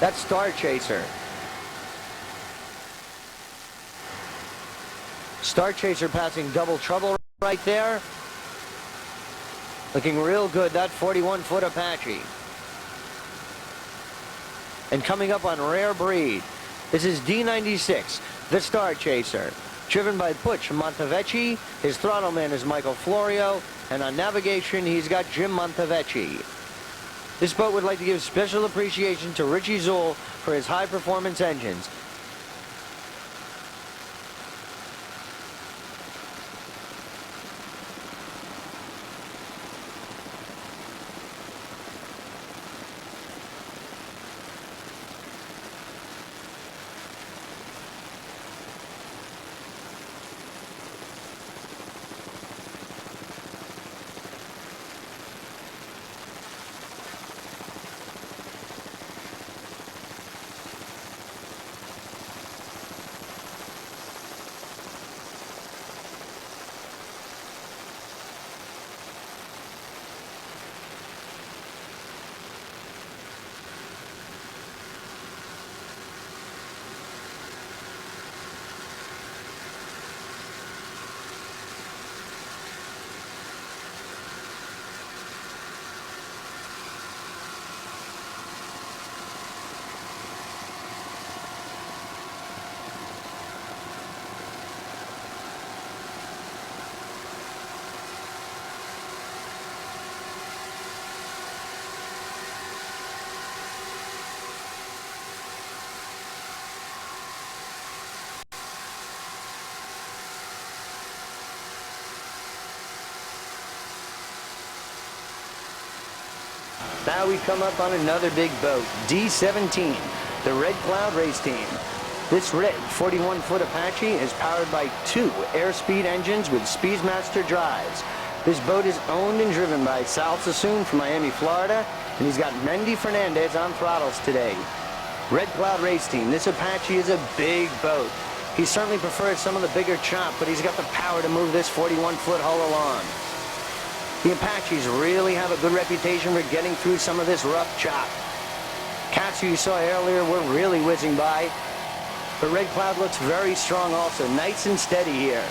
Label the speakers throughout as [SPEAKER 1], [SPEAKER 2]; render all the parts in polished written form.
[SPEAKER 1] That's Star Chaser. Star Chaser passing Double Trouble right there. Looking real good, that 41-foot Apache. And coming up on Rare Breed, this is D96, the Star Chaser. Driven by Butch Montevecchi, his throttle man is Michael Florio, and on navigation he's got Jim Montevecchi. This boat would like to give special appreciation to Richie Zool for his high-performance engines. Now we come up on another big boat, D17, the Red Cloud Race Team. This red 41-foot Apache is powered by 2 airspeed engines with Speedmaster drives. This boat is owned and driven by Sal Sassoon from Miami, Florida, and he's got Mendy Fernandez on throttles today. Red Cloud Race Team, this Apache is a big boat. He certainly prefers some of the bigger chop, but he's got the power to move this 41-foot hull along. The Apaches really have a good reputation for getting through some of this rough chop. Cats who you saw earlier were really whizzing by. But Red Cloud looks very strong also, nice and steady here.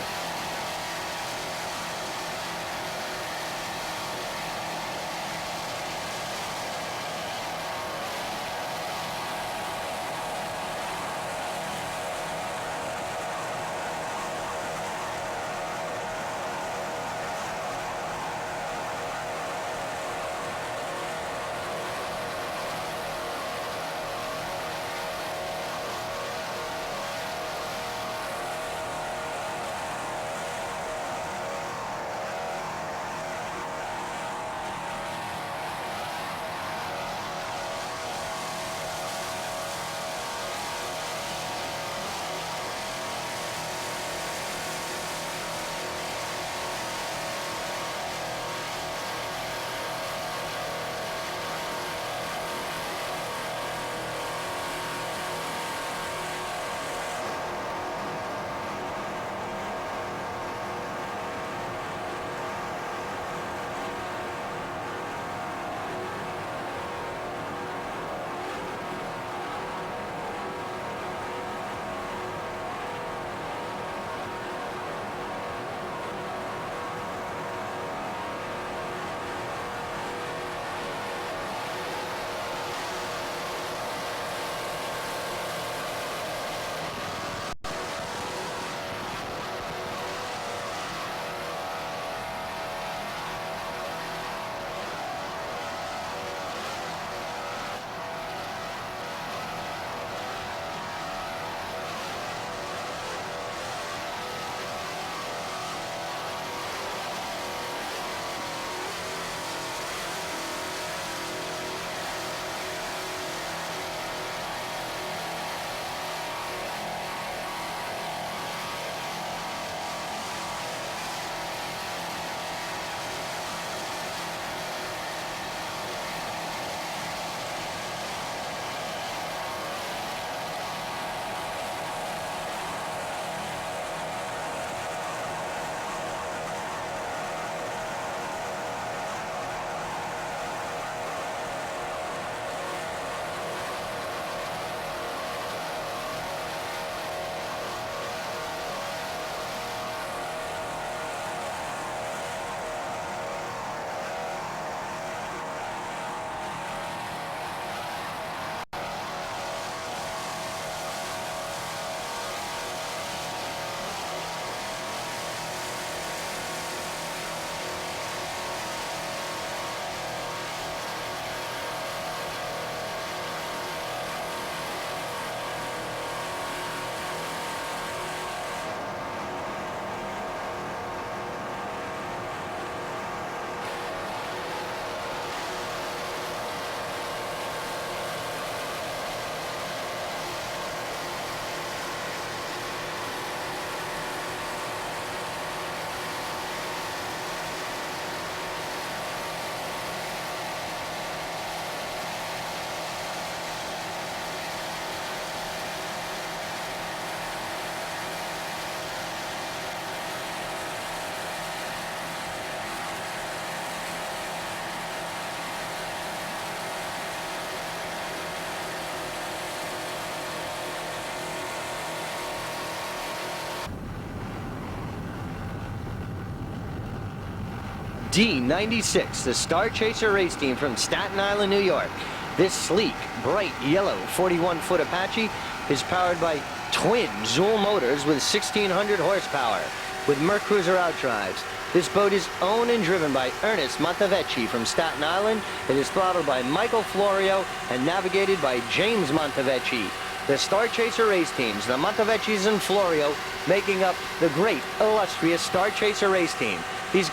[SPEAKER 1] D96, the Star Chaser race team from Staten Island, New York. This sleek, bright yellow 41-foot Apache is powered by twin Zool motors with 1,600 horsepower with Mercruiser outdrives. This boat is owned and driven by Ernest Montevecchi from Staten Island. It is throttled by Michael Florio and navigated by James Montevecchi. The Star Chaser race teams, the Montevecchis and Florio, making up the great, illustrious Star Chaser race team. These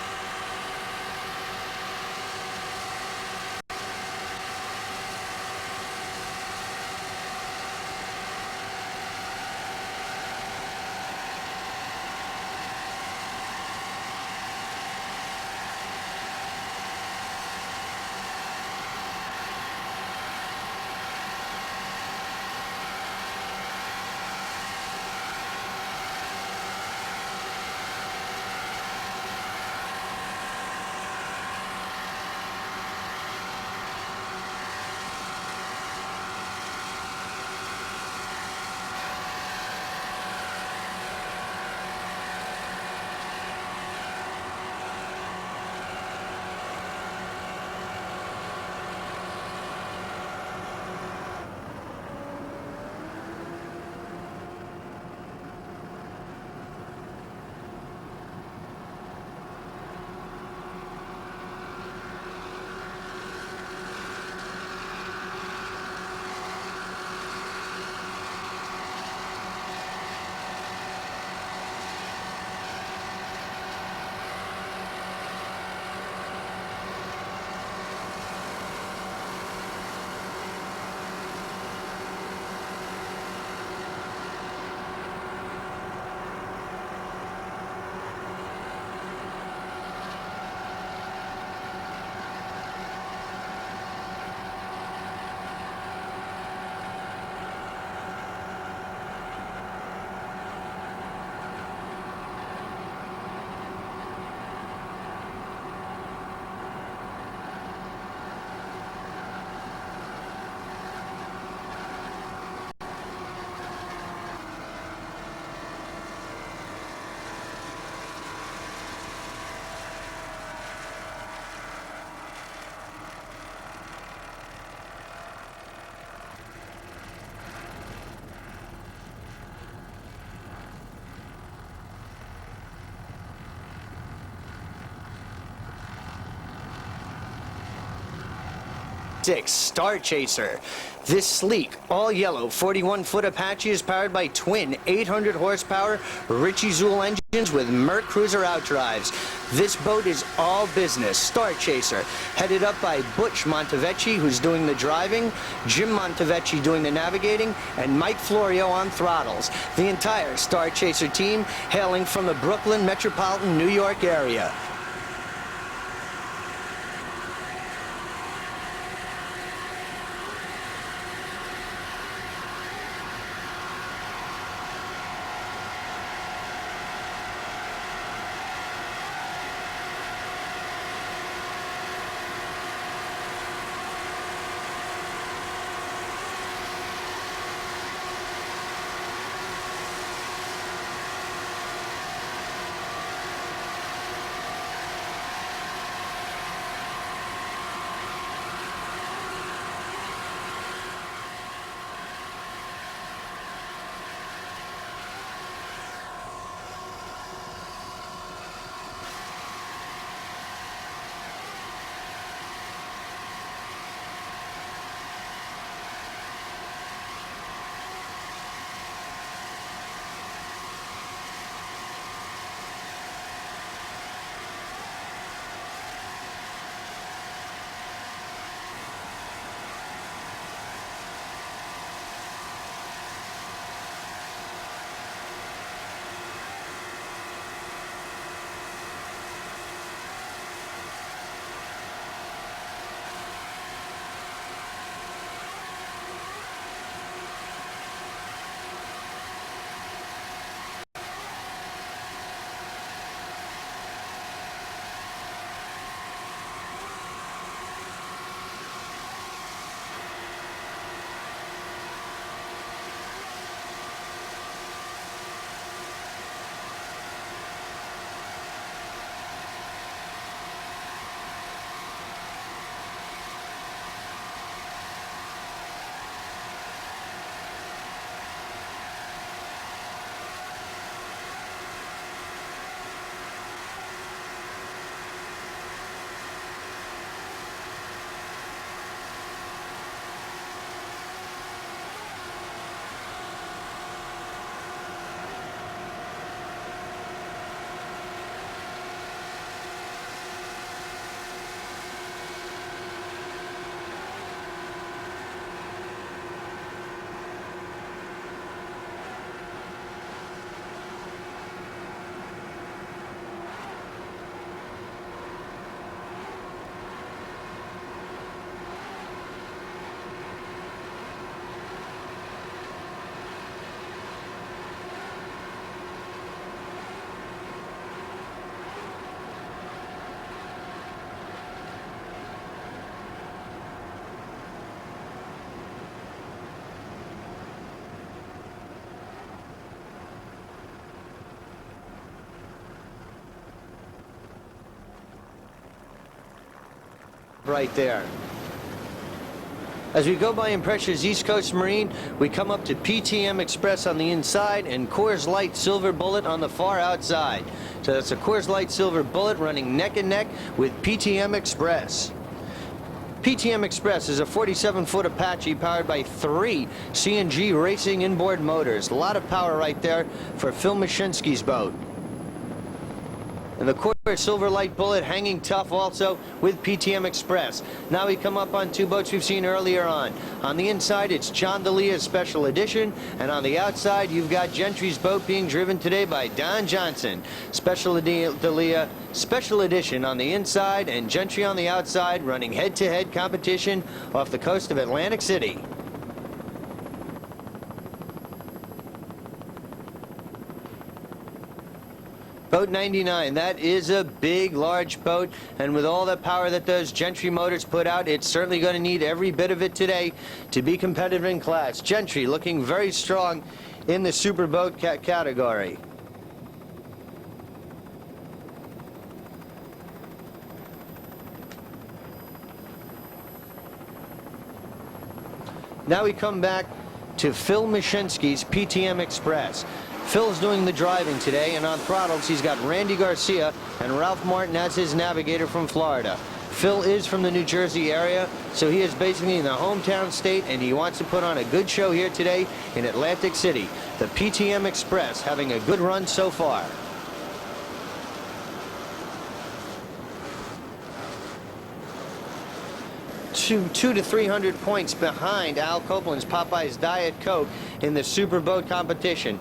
[SPEAKER 1] Star Chaser. This sleek, all-yellow 41-foot Apache is powered by twin 800 horsepower Ritchie Zool engines with Mercruiser outdrives. This boat is all business. Star Chaser, headed up by Butch Montevecchi, who's doing the driving, Jim Montevecchi doing the navigating, and Mike Florio on throttles. The entire Star Chaser team hailing from the Brooklyn metropolitan New York area. right there. As we go by Impression's East Coast Marine, we come up to PTM Express on the inside and Coors Light Silver Bullet on the far outside. So that's a Coors Light Silver Bullet running neck and neck with PTM Express. PTM Express is a 47-foot Apache powered by 3 CNG racing inboard motors. A lot of power right there for Phil Mashinsky's boat. And the Coors Silver Light Bullet hanging tough also with PTM Express. Now we come up on 2 boats we've seen earlier on. On the inside, it's John D'Elia's Special Edition, and on the outside, you've got Gentry's boat being driven today by Don Johnson. D'Elia Special Edition on the inside and Gentry on the outside, running head-to-head competition off the coast of Atlantic City. Boat 99, that is a big, large boat, and with all the power that those Gentry motors put out, it's certainly going to need every bit of it today to be competitive in class. Gentry looking very strong in the super boat category. Now we come back to Phil Mashinsky's PTM Express. Phil's doing the driving today, and on throttles he's got Randy Garcia and Ralph Martin as his navigator from Florida. Phil is from the New Jersey area, so he is basically in the hometown state, and he wants to put on a good show here today in Atlantic City. The PTM Express having a good run so far. Two to 300 points behind Al Copeland's Popeye's Diet Coke in the super boat competition.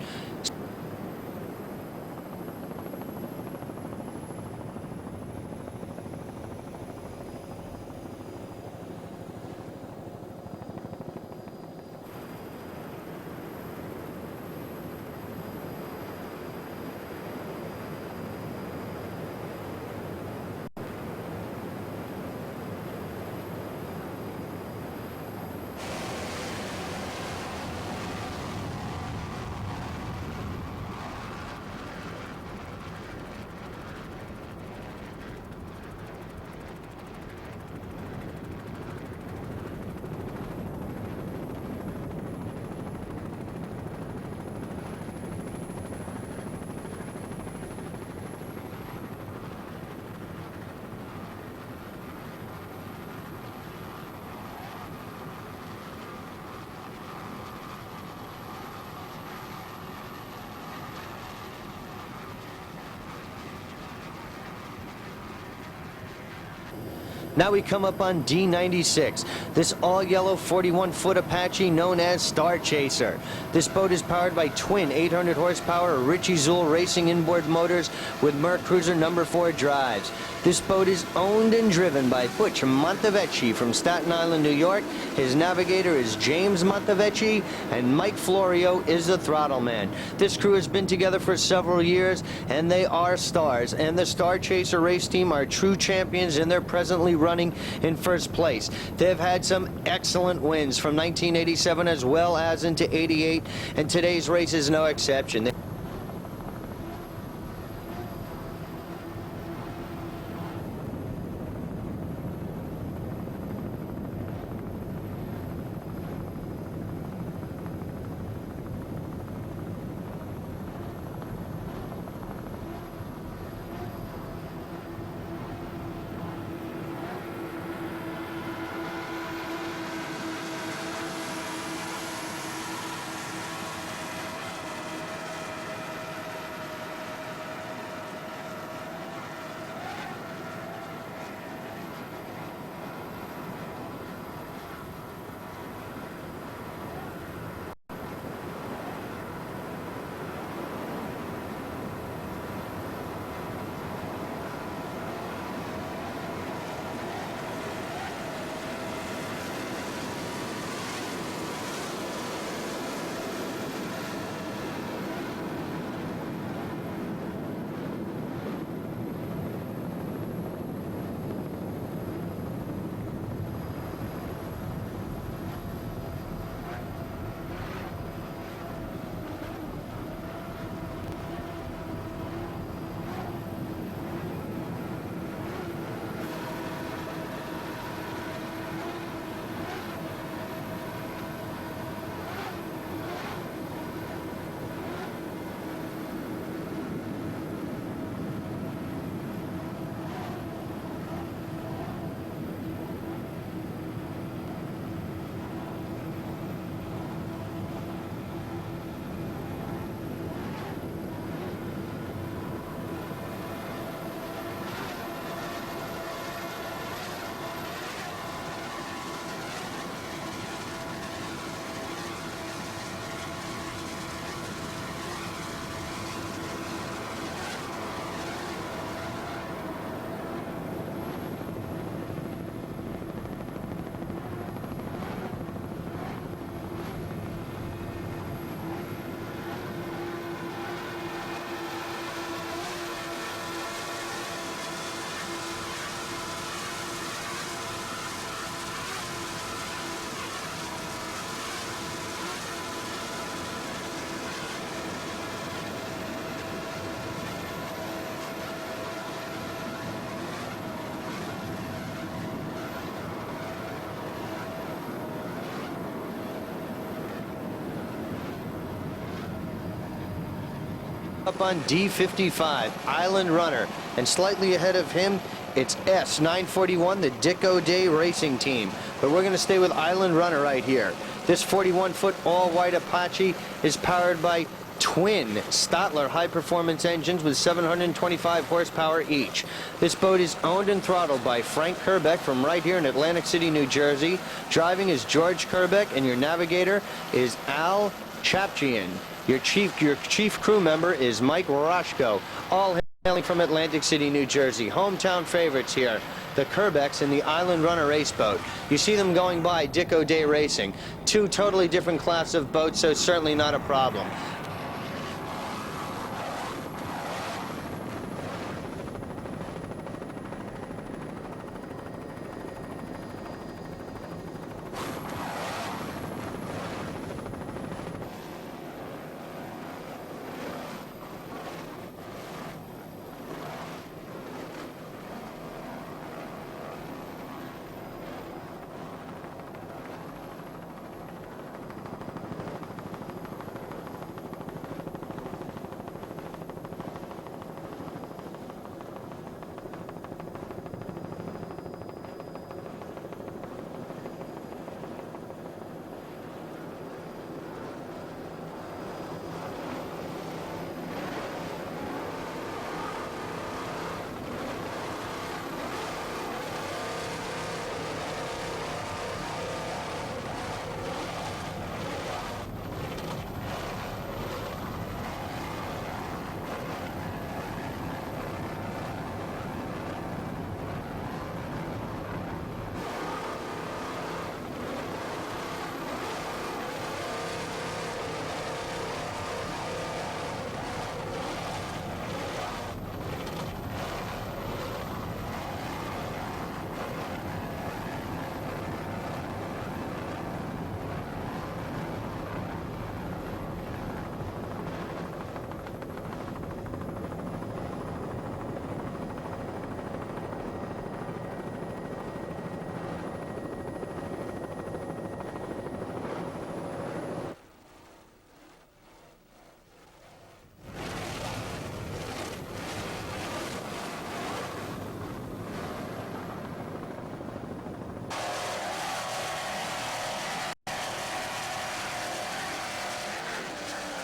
[SPEAKER 1] Now we come up on D96, this all-yellow 41-foot Apache known as Star Chaser. This boat is powered by twin 800 horsepower Richie Zool racing inboard motors with Merc Cruiser No. 4 drives. This boat is owned and driven by Butch Montevecchi from Staten Island, New York. His navigator is James Montevecchi, and Mike Florio is the throttle man. This crew has been together for several years, and they are stars. And the Star Chaser race team are true champions, and they're presently running in first place. They've had some excellent wins from 1987 as well as into '88, and today's race is no exception. Up on D55, Island Runner, and slightly ahead of him, it's S941, the Dick O'Day Racing Team. But we're going to stay with Island Runner right here. This 41-foot all-white Apache is powered by twin Stadler high-performance engines with 725 horsepower each. This boat is owned and throttled by Frank Kerbeck from right here in Atlantic City, New Jersey. Driving is George Kerbeck, and your navigator is Al Chapchian. Your chief crew member is Mike Roshko, all hailing from Atlantic City, New Jersey. Hometown favorites here, the Kerbecks in the Island Runner race boat. You see them going by Dick O'Day Racing. Two totally different class of boats, so certainly not a problem.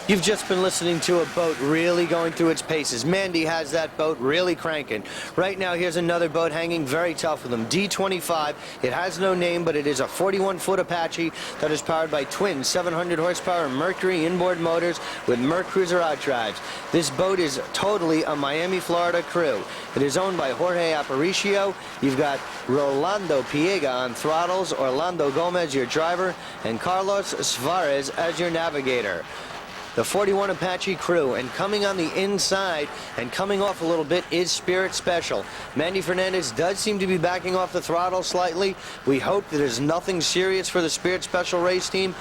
[SPEAKER 1] You've just been listening to a boat really going through its paces. Mandy has that boat really cranking. Right now, here's another boat hanging very tough with them. D25. It has no name, but it is a 41-foot Apache that is powered by twin 700 horsepower Mercury inboard motors with Merc Cruiser outdrives. This boat is totally a Miami, Florida crew. It is owned by Jorge Aparicio. You've got Rolando Piega on throttles, Orlando Gomez your driver, and Carlos Suarez as your navigator. The 41 Apache crew, and coming on the inside and coming off a little bit is Spirit Special. Mandy Fernandez does seem to be backing off the throttle slightly. We hope that there's nothing serious for the Spirit Special race team.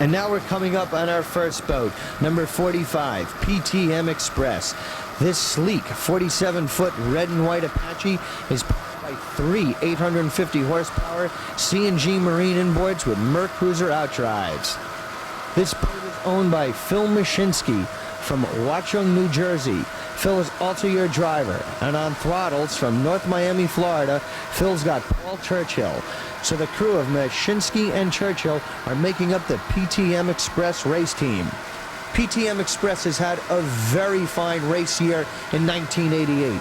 [SPEAKER 1] And now we're coming up on our first boat, number 45, PTM Express. This sleek 47-foot red and white Apache is powered by three 850 horsepower CNG marine inboards with Mercruiser outdrives. This boat is owned by Phil Mashinsky from Watchung, New Jersey. Phil is also your driver, and on throttles from North Miami, Florida, Phil's got Paul Churchill. So the crew of Mashinsky and Churchill are making up the PTM Express race team. PTM Express has had a very fine race year in 1988.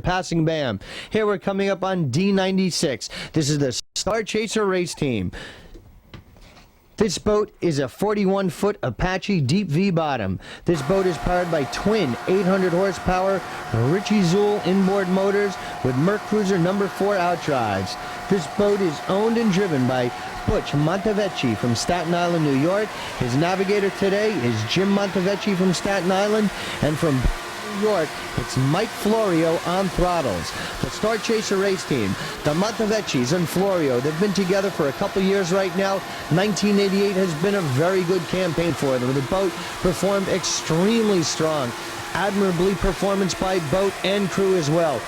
[SPEAKER 1] Passing BAM. Here we're coming up on D96. This is the Star Chaser race team. This boat is a 41-foot Apache deep V bottom. This boat is powered by twin 800 horsepower Ritchie Zool inboard motors with Mercruiser number 4 outdrives. This boat is owned and driven by Butch Montevecchi from Staten Island, New York. His navigator today is Jim Montevecchi from Staten Island, and from New York, it's Mike Florio on throttles. The Star Chaser race team, the Montevecchis and Florio, they've been together for a couple years right now. 1988 has been a very good campaign for them. The boat performed extremely strong. Admirably performance by boat and crew as well.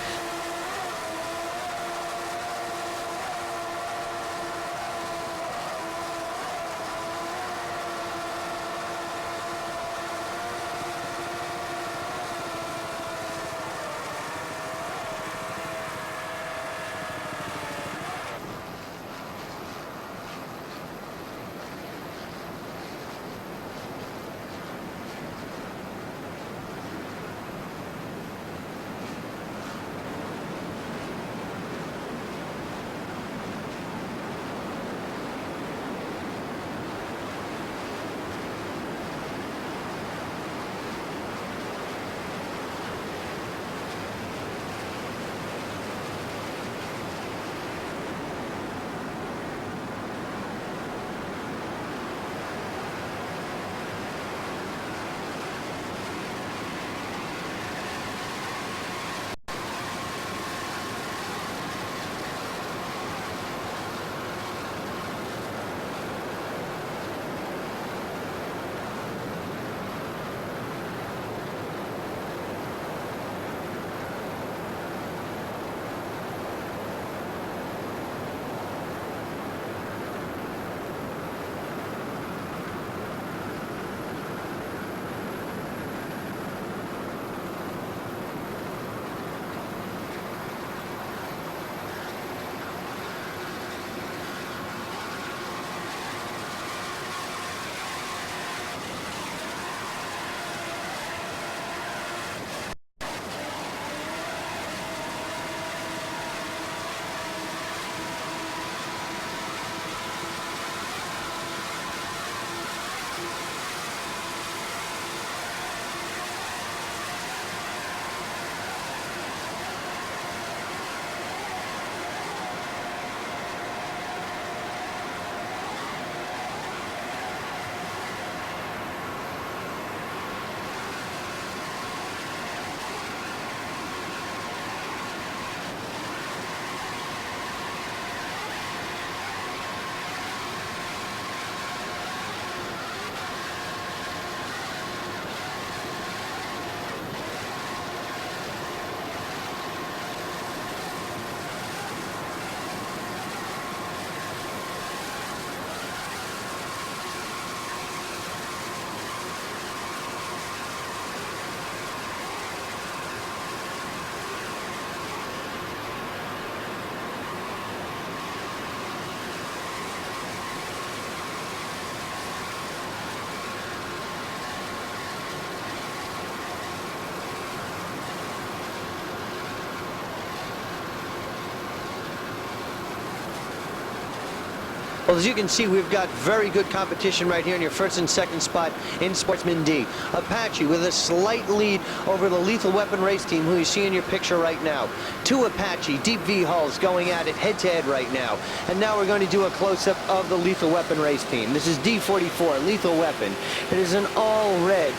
[SPEAKER 1] Well, as you can see, we've got very good competition right here in your first and second spot in Sportsman D. Apache with a slight lead over the Lethal Weapon race team, who you see in your picture right now. Two Apache Deep V hulls going at it head-to-head right now. And now we're going to do a close-up of the Lethal Weapon race team. This is D44 Lethal Weapon. It is an all-red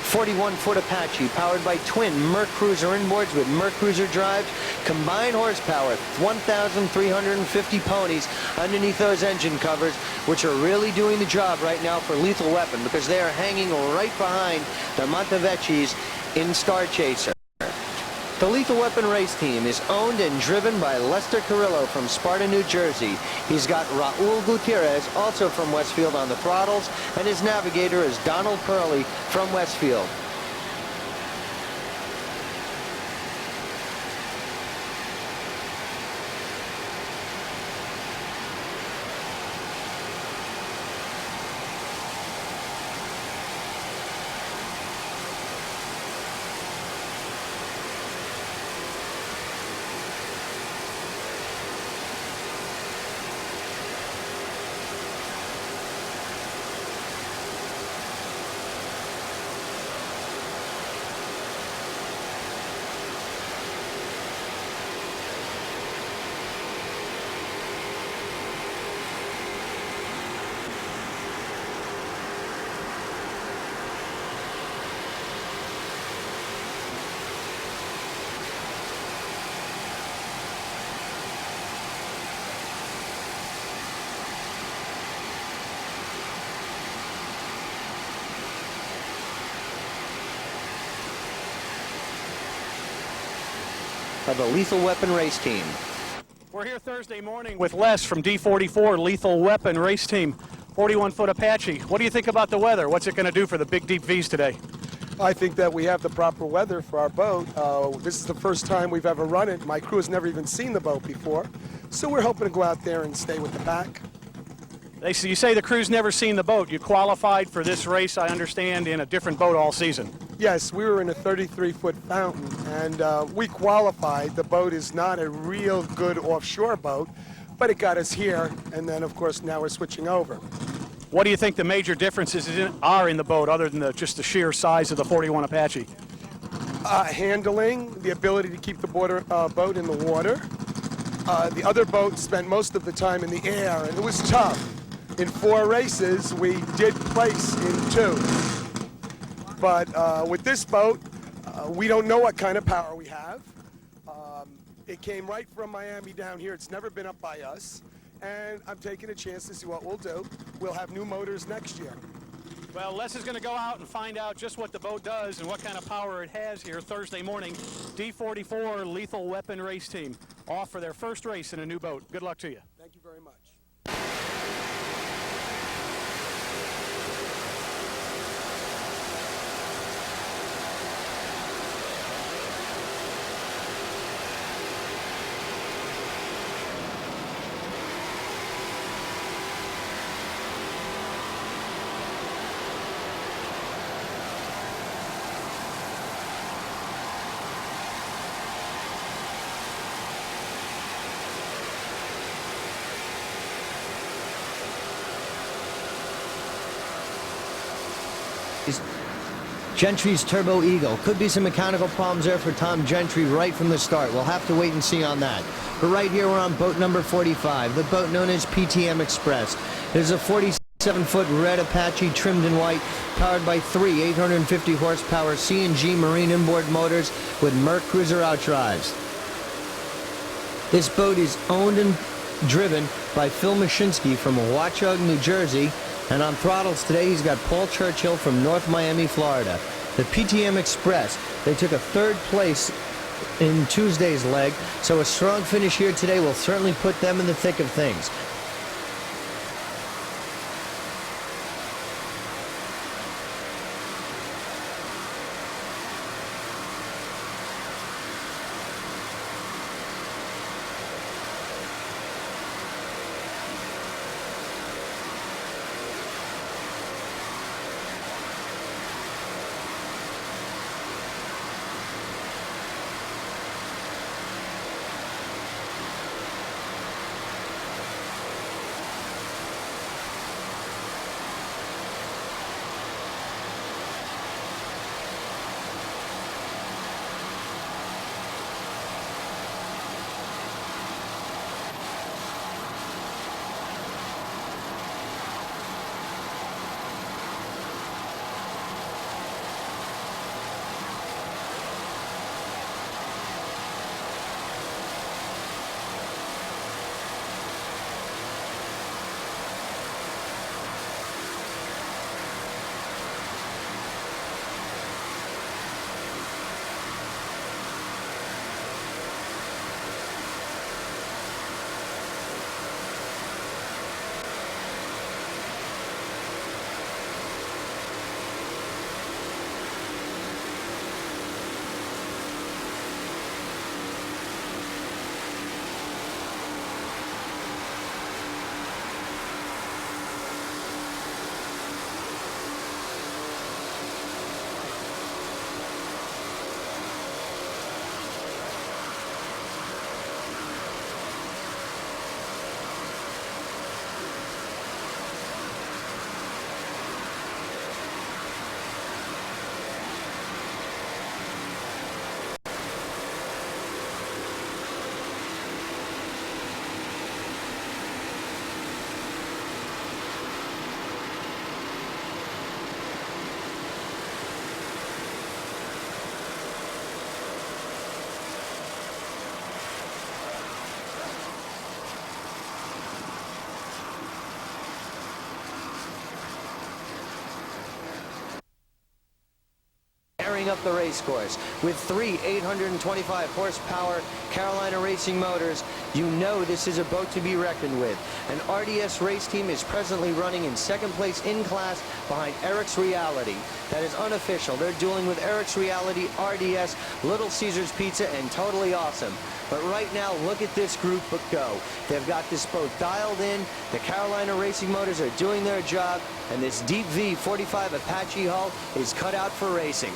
[SPEAKER 1] 41-foot Apache powered by twin Merc Cruiser inboards with Merc Cruiser drives, combined horsepower, 1,350 ponies underneath those engine covers, which are really doing the job right now for Lethal Weapon because they are hanging right behind the Montevecchis in Star Chaser. The Lethal Weapon race team is owned and driven by Lester Carrillo from Sparta, New Jersey. He's got Raul Gutierrez, also from Westfield, on the throttles, and his navigator is Donald Purley from Westfield. Of the Lethal Weapon race team.
[SPEAKER 2] We're here Thursday morning with Les from D44 Lethal Weapon race team, 41-foot Apache. What do you think about the weather? What's it going to do for the big deep V's today?
[SPEAKER 3] I think that we have the proper weather for our boat. This is the first time we've ever run it. My crew has never even seen the boat before, so we're hoping to go out there and stay with the pack.
[SPEAKER 2] You say the crew's never seen the boat. You qualified for this race, I understand, in a different boat all season.
[SPEAKER 3] Yes, we were in a 33-foot fountain, and we qualified. The boat is not a real good offshore boat, but it got us here, and then, of course, now we're switching over.
[SPEAKER 2] What do you think the major differences are in the boat, other than just the sheer size of the 41 Apache?
[SPEAKER 3] Handling, the ability to keep the boat in the water. The other boat spent most of the time in the air, and it was tough. In 4 races, we did place in 2. But with this boat, we don't know what kind of power we have. It came right from Miami down here. It's never been up by us. And I'm taking a chance to see what we'll do. We'll have new motors next year.
[SPEAKER 2] Well, Les is going to go out and find out just what the boat does and what kind of power it has here Thursday morning. D44 Lethal Weapon race team off for their first race in a new boat. Good luck to you.
[SPEAKER 3] Thank you very much.
[SPEAKER 1] Gentry's Turbo Eagle. Could be some mechanical problems there for Tom Gentry right from the start. We'll have to wait and see on that. But right here we're on boat number 45, the boat known as PTM Express. It is a 47-foot red Apache trimmed in white, powered by 3 850 horsepower CNG marine inboard motors with Merc Cruiser outdrives. This boat is owned and driven by Phil Mashinsky from Watchung, New Jersey. And on throttles today, he's got Paul Churchill from North Miami, Florida. The PTM Express, they took a 3rd place in Tuesday's leg, so a strong finish here today will certainly put them in the thick of things. tearing up the race course. With 3 825 horsepower Carolina Racing motors, you know this is a boat to be reckoned with. An RDS race team is presently running in second place in class behind Eric's Reality. That is unofficial. They're dueling with Eric's Reality, RDS, Little Caesars Pizza, and Totally Awesome. But right now, look at this group go. They've got this boat dialed in. The Carolina Racing motors are doing their job, and this Deep V 45 Apache hull is cut out for racing.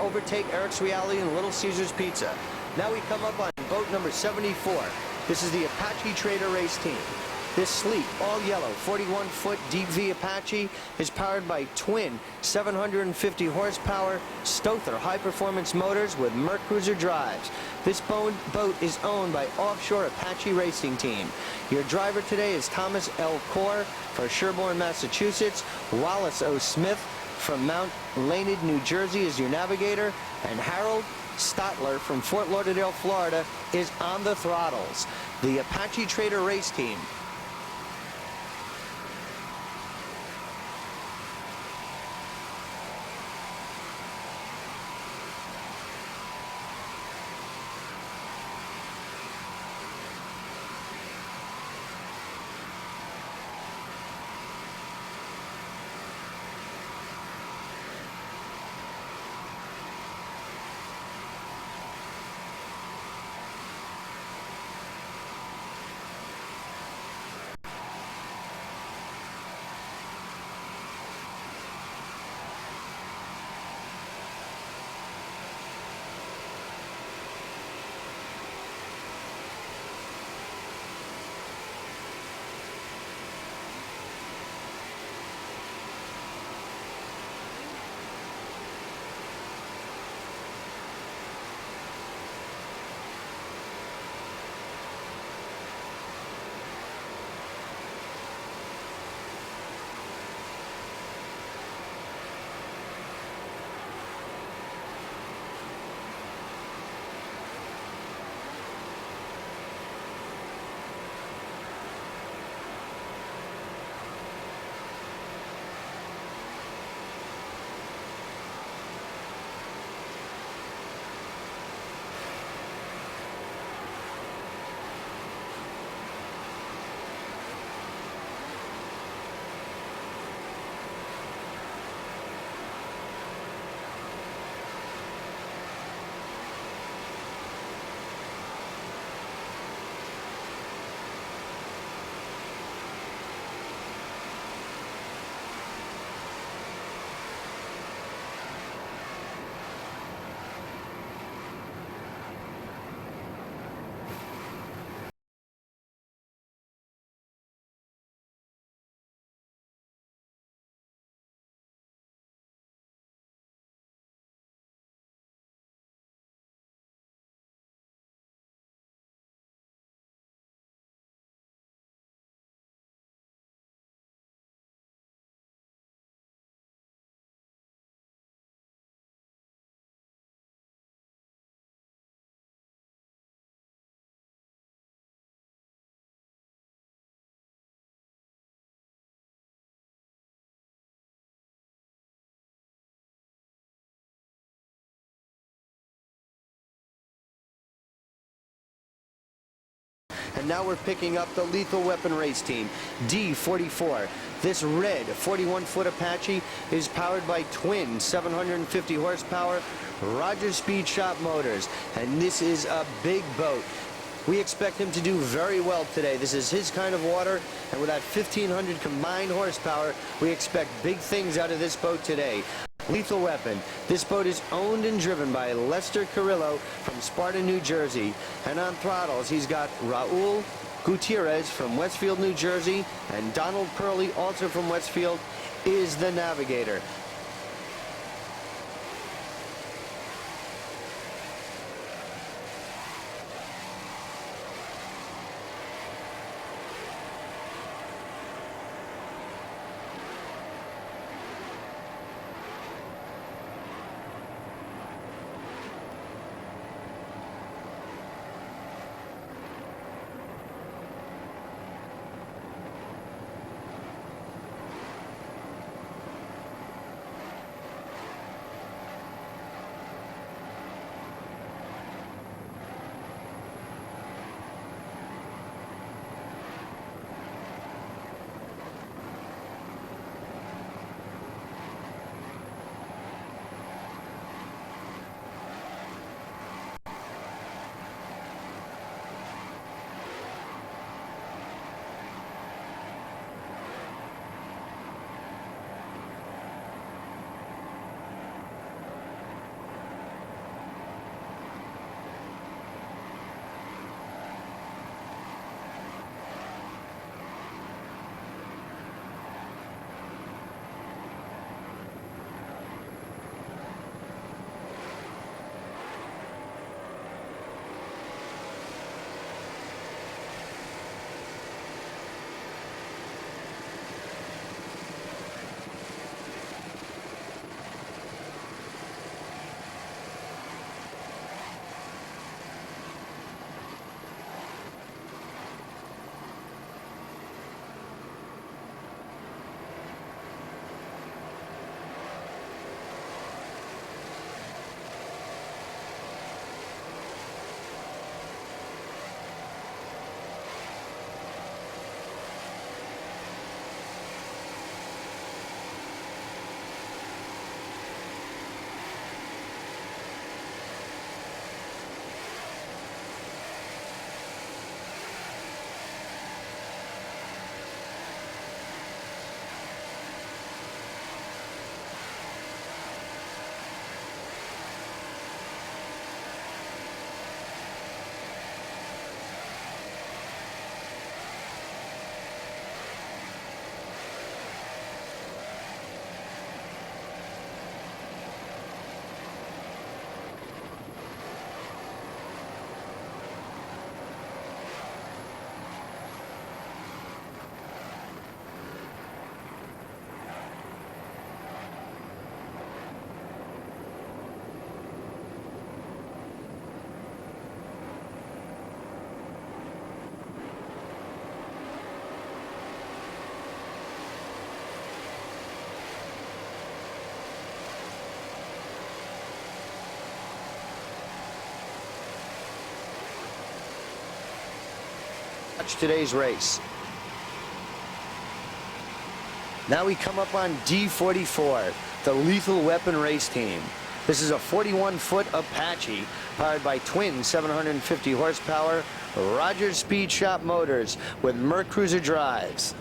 [SPEAKER 1] Overtake Eric's Reality and Little Caesars Pizza. Now we come up on boat number 74. This is the Apache Trader race team. This sleek, all-yellow, 41-foot Deep V Apache is powered by twin 750 horsepower Stother high-performance motors with Merc Cruiser drives. This boat is owned by Offshore Apache Racing Team. Your driver today is Thomas L. Core for Sherborne, Massachusetts. Wallace O. Smith from Mount Laned, New Jersey is your navigator, and Harold Stotler from Fort Lauderdale, Florida is on the throttles. The Apache Trader race team. And now we're picking up the Lethal Weapon race team, D44. This red 41-foot Apache is powered by twin 750 horsepower Rogers Speed Shop motors, and this is a big boat. We expect him to do very well today. This is his kind of water, and with that 1,500 combined horsepower, we expect big things out of this boat today. Lethal Weapon. This boat is owned and driven by Lester Carrillo from Sparta, New Jersey. And on throttles, he's got Raul Gutierrez from Westfield, New Jersey, and Donald Purley, also from Westfield, is the navigator. Watch today's race. Now we come up on D44, the Lethal Weapon race team. This is a 41-foot Apache powered by twin 750 horsepower Rogers Speed Shop motors with Merc Cruiser drives.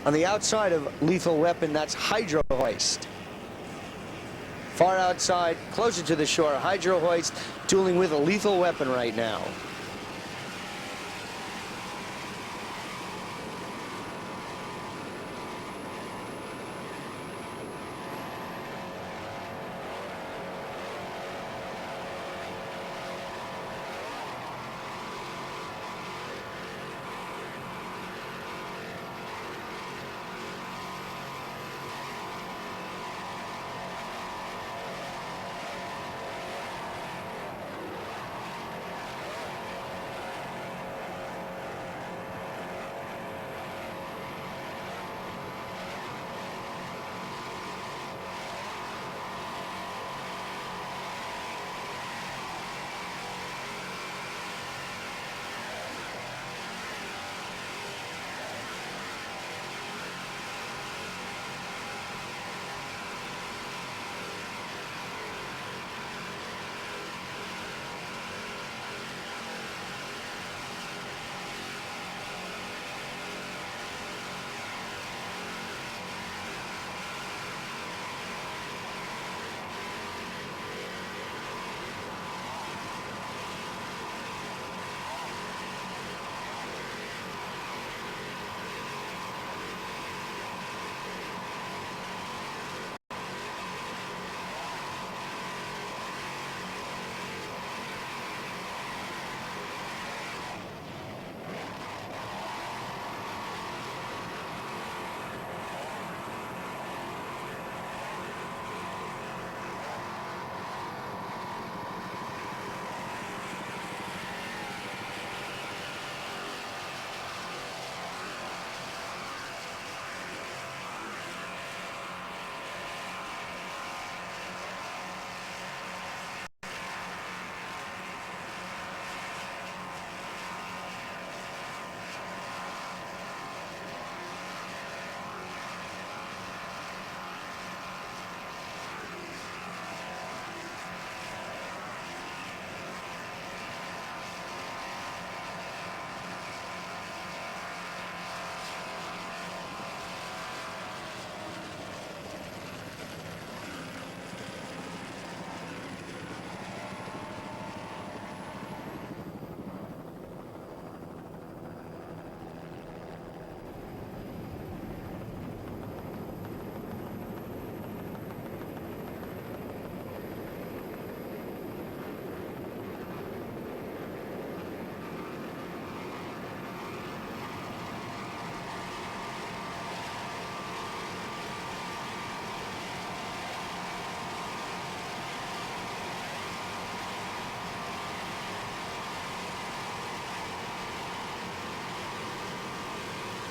[SPEAKER 1] On the outside of Lethal Weapon, that's Hydro Hoist. Far outside, closer to the shore, Hydro Hoist dueling with a Lethal Weapon right now.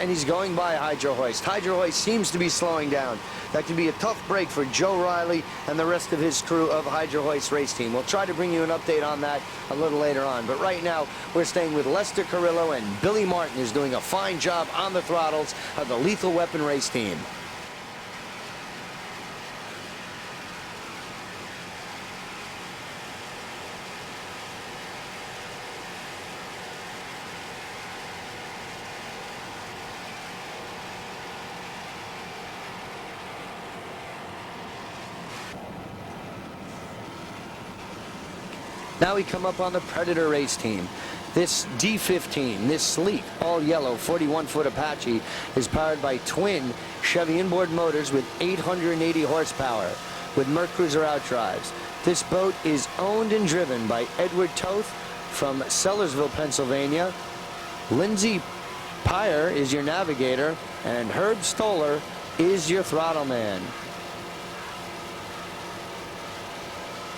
[SPEAKER 1] and he's going by Hydro Hoist. Hydro Hoist seems to be slowing down. That could be a tough break for Joe Riley and the rest of his crew of Hydro Hoist race team. We'll try to bring you an update on that a little later on. But right now, we're staying with Lester Carrillo, and Billy Martin is doing a fine job on the throttles of the Lethal Weapon race team. Now we come up on the Predator race team. This D15, this sleek, all-yellow 41-foot Apache is powered by twin Chevy inboard motors with 880 horsepower with Mercruiser outdrives. This boat is owned and driven by Edward Toth from Sellersville, Pennsylvania. Lindsey Pyre is your navigator, and Herb Stoller is your throttle man.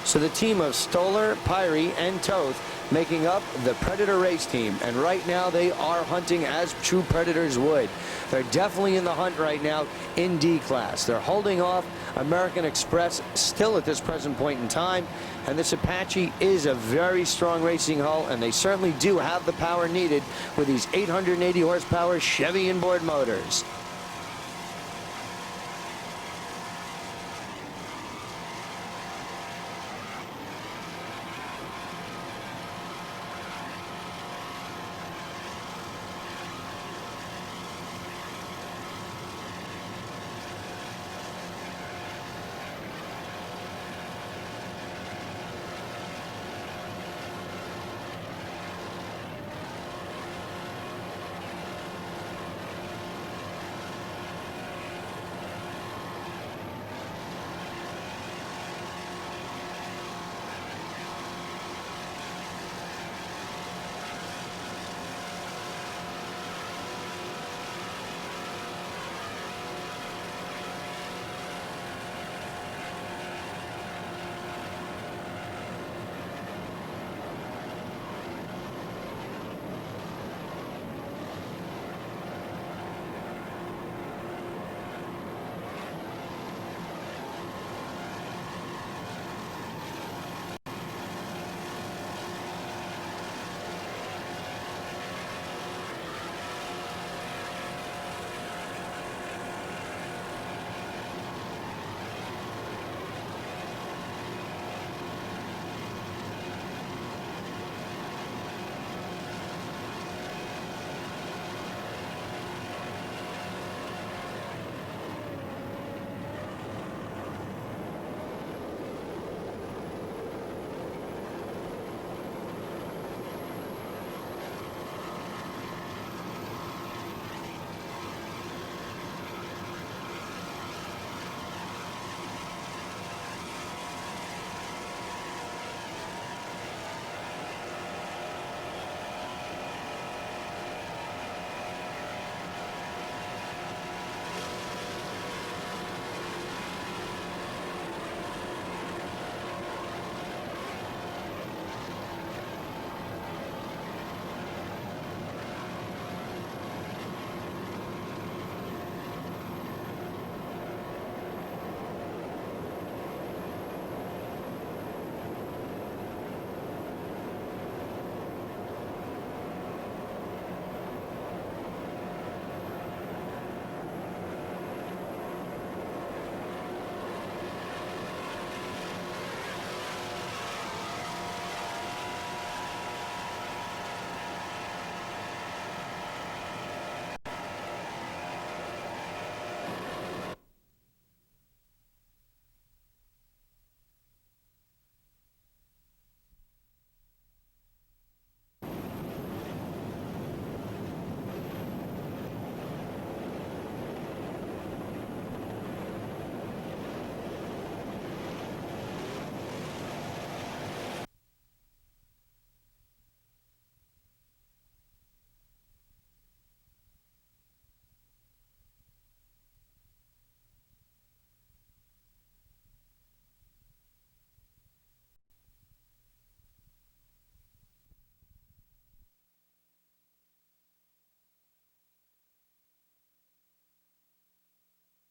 [SPEAKER 1] So the team of Stoller, Pyrie, and Toth making up the Predator race team. And right now they are hunting as true Predators would. They're definitely in the hunt right now in D class. They're holding off American Express still at this present point in time. And this Apache is a very strong racing hull, and they certainly do have the power needed with these 880 horsepower Chevy inboard motors.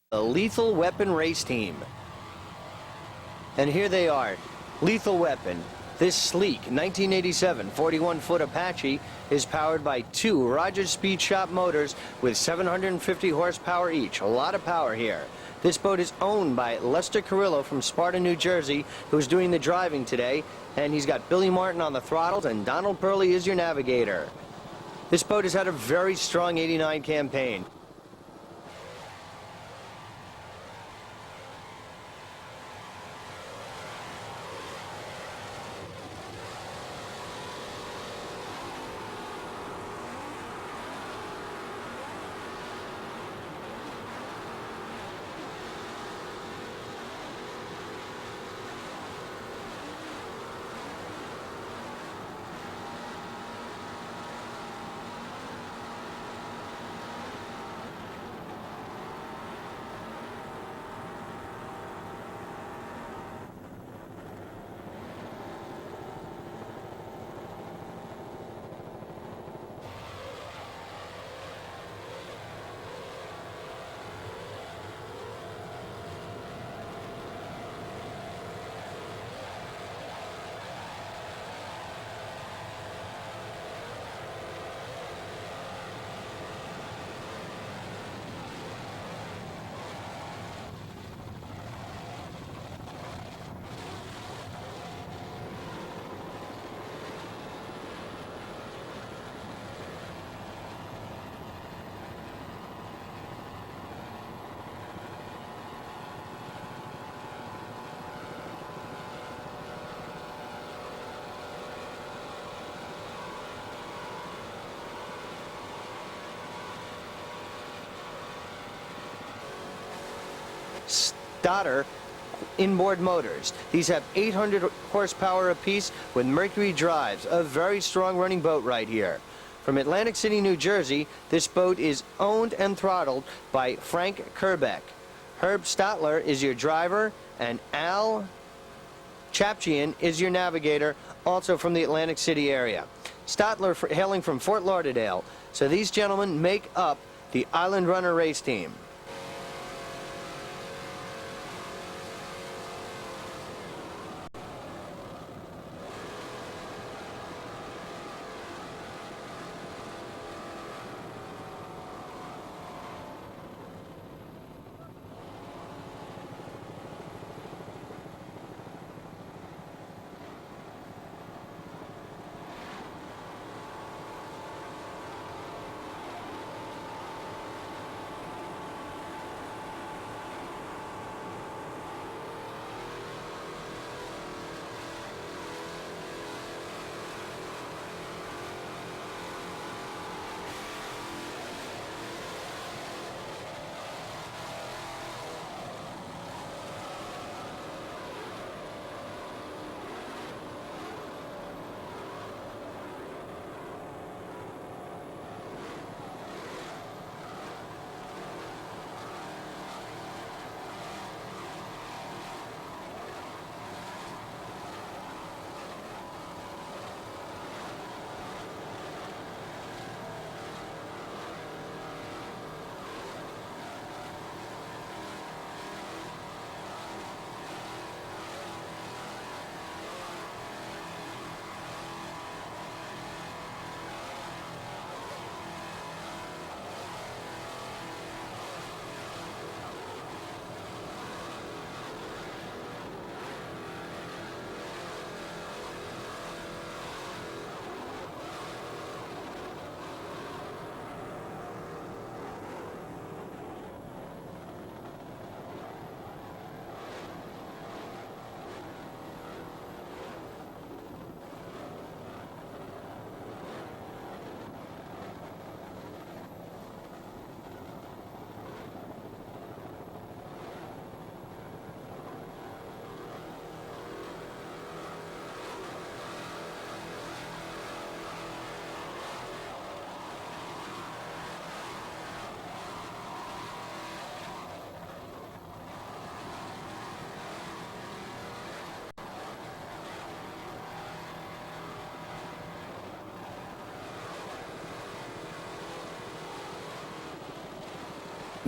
[SPEAKER 1] The Lethal Weapon Race Team. And here they are, Lethal Weapon. This sleek 1987 41-foot Apache is powered by two Rogers Speed Shop motors with 750 horsepower each. A lot of power here. This boat is owned by Lester Carrillo from Sparta, New Jersey, who's doing the driving today. And he's got Billy Martin on the throttles, and Donald Purley is your navigator. This boat has had a very strong '89 campaign. Stoddard inboard motors. These have 800 horsepower apiece with Mercury drives. A very strong running boat right here. From Atlantic City, New Jersey, this boat is owned and throttled by Frank Kerbeck. Herb Stotler is your driver, and Al Chapchian is your navigator, also from the Atlantic City area. Stotler hailing from Fort Lauderdale. So these gentlemen make up the Island Runner race team.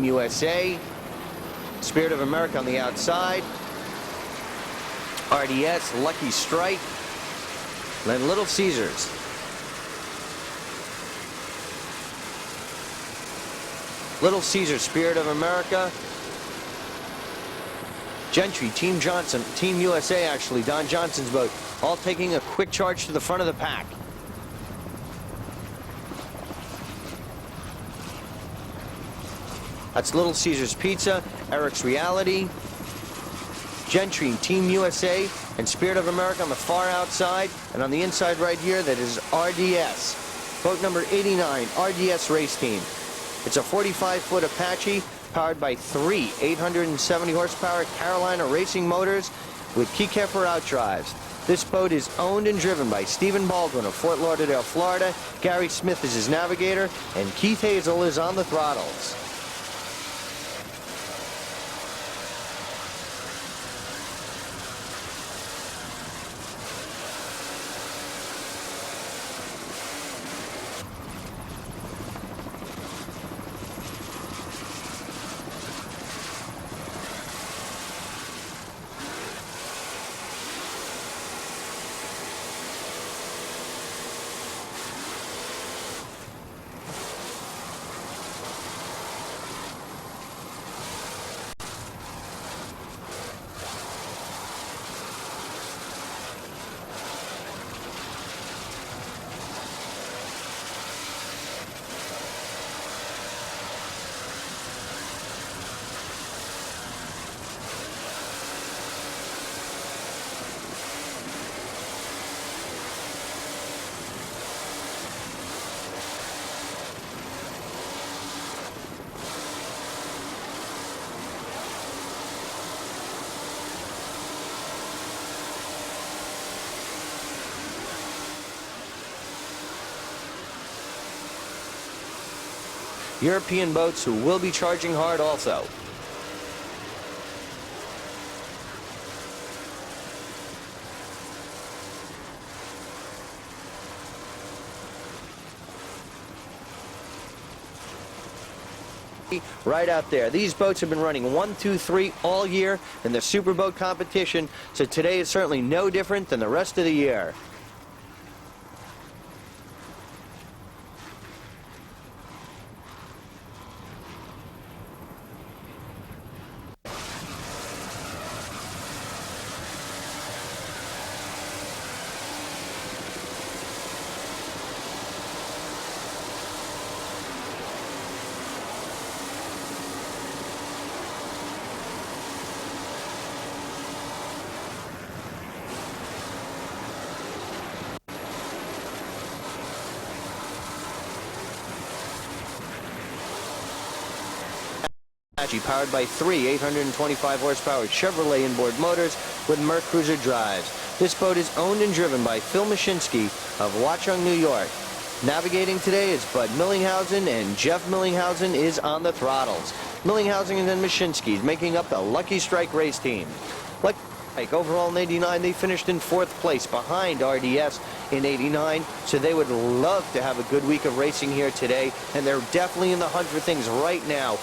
[SPEAKER 1] USA. Spirit of America on the outside. RDS, Lucky Strike. Then Little Caesars. Little Caesars, Spirit of America. Gentry, Team Johnson, Team USA actually, Don Johnson's boat, all taking a quick charge to the front of the pack. That's Little Caesars Pizza, Eric's Reality, Gentry, Team USA, and Spirit of America on the far outside. And on the inside right here, that is RDS. Boat number 89, RDS Race Team. It's a 45-foot Apache powered by 3 870 horsepower Carolina racing motors with Keykeeper outdrives. This boat is owned and driven by Stephen Baldwin of Fort Lauderdale, Florida. Gary Smith is his navigator, and Keith Hazel is on the throttles. European boats who will be charging hard also. Right out there. These boats have been running 1, 2, 3 all year in the Superboat competition, so today is certainly no different than the rest of the year. Powered by 3 825 horsepower Chevrolet inboard motors with Merc Cruiser drives. This boat is owned and driven by Phil Mashinsky of Watchung, New York. Navigating today is Bud Millinghausen, and Jeff Millinghausen is on the throttles. Millinghausen and Mashinsky making up the Lucky Strike race team. Like overall in 89, they finished in 4th place behind RDS in 89, so they would love to have a good week of racing here today, and they're definitely in the hunt for things right now.